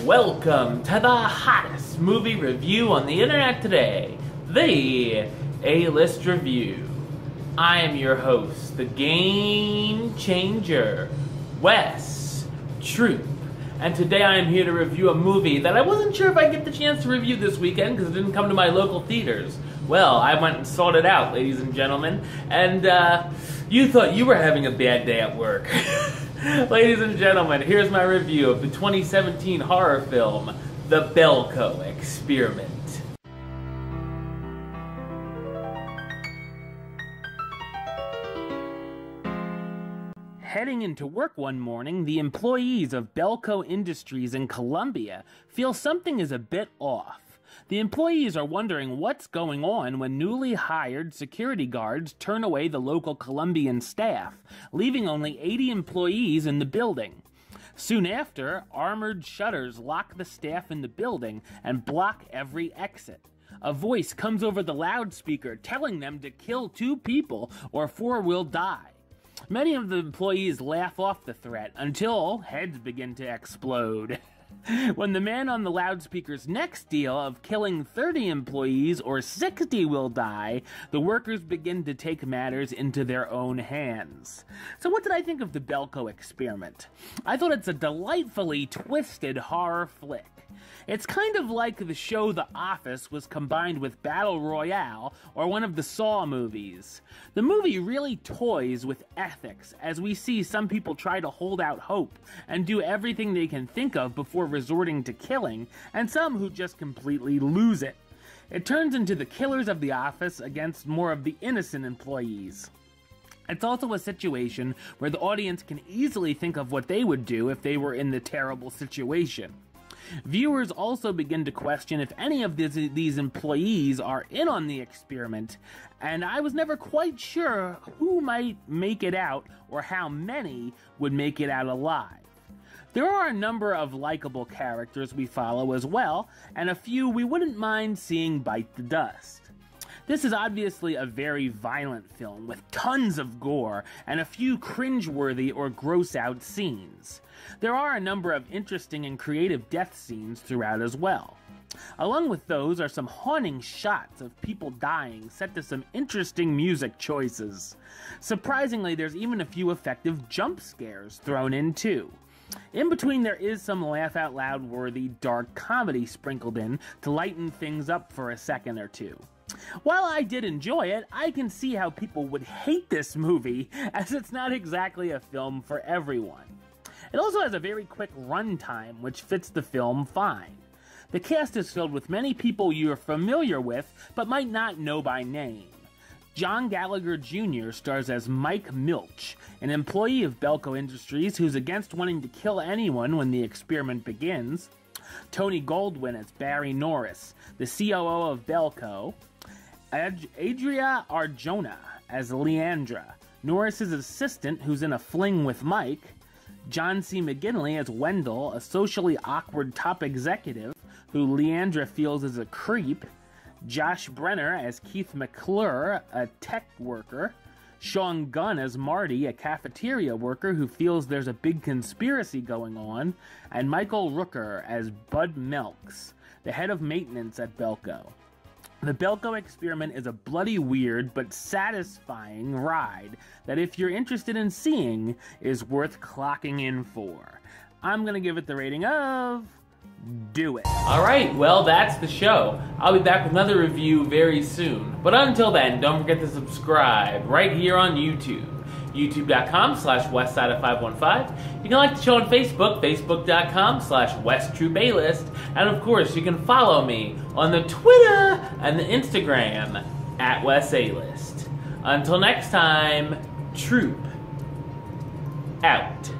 Welcome to the hottest movie review on the internet today, the A-List Review. I am your host, the Game Changer, Wes Troop, and today I am here to review a movie that I wasn't sure if I'd get the chance to review this weekend because it didn't come to my local theaters. Well, I went and sought it out, ladies and gentlemen, and you thought you were having a bad day at work. Ladies and gentlemen, here's my review of the 2017 horror film, The Belko Experiment. Heading into work one morning, the employees of Belko Industries in Colombia feel something is a bit off. The employees are wondering what's going on when newly hired security guards turn away the local Colombian staff, leaving only 80 employees in the building. Soon after, armored shutters lock the staff in the building and block every exit. A voice comes over the loudspeaker telling them to kill 2 people or 4 will die. Many of the employees laugh off the threat until heads begin to explode. When the man on the loudspeaker's next deal of killing 30 employees or 60 will die, the workers begin to take matters into their own hands. So what did I think of the Belko Experiment? I thought it's a delightfully twisted horror flick. It's kind of like the show The Office was combined with Battle Royale or one of the Saw movies. The movie really toys with ethics, as we see some people try to hold out hope and do everything they can think of before resorting to killing, and some who just completely lose it. It turns into the killers of The Office against more of the innocent employees. It's also a situation where the audience can easily think of what they would do if they were in the terrible situation. Viewers also begin to question if any of these employees are in on the experiment, and I was never quite sure who might make it out or how many would make it out alive. There are a number of likable characters we follow as well, and a few we wouldn't mind seeing bite the dust. This is obviously a very violent film with tons of gore and a few cringeworthy or gross-out scenes. There are a number of interesting and creative death scenes throughout as well. Along with those are some haunting shots of people dying set to some interesting music choices. Surprisingly, there's even a few effective jump scares thrown in too. In between, there is some laugh-out-loud worthy dark comedy sprinkled in to lighten things up for a second or two. While I did enjoy it, I can see how people would hate this movie, as it's not exactly a film for everyone. It also has a very quick runtime, which fits the film fine. The cast is filled with many people you're familiar with, but might not know by name. John Gallagher Jr. stars as Mike Milch, an employee of Belko Industries who's against wanting to kill anyone when the experiment begins. Tony Goldwyn as Barry Norris, the COO of Belko. Adria Arjona as Leandra, Norris's assistant who's in a fling with Mike. John C. McGinley as Wendell, a socially awkward top executive who Leandra feels is a creep. Josh Brenner as Keith McClure, a tech worker. Sean Gunn as Marty, a cafeteria worker who feels there's a big conspiracy going on. And Michael Rooker as Bud Melks, the head of maintenance at Belko. The Belko Experiment is a bloody weird but satisfying ride that if you're interested in seeing is worth clocking in for. I'm gonna give it the rating of do it. Alright, well that's the show. I'll be back with another review very soon. But until then, don't forget to subscribe right here on YouTube. youtube.com/westside515. You can like the show on Facebook, facebook.com/WestTroopAlist. And of course, you can follow me on the Twitter and the Instagram @WesAlist. Until next time, Troop out.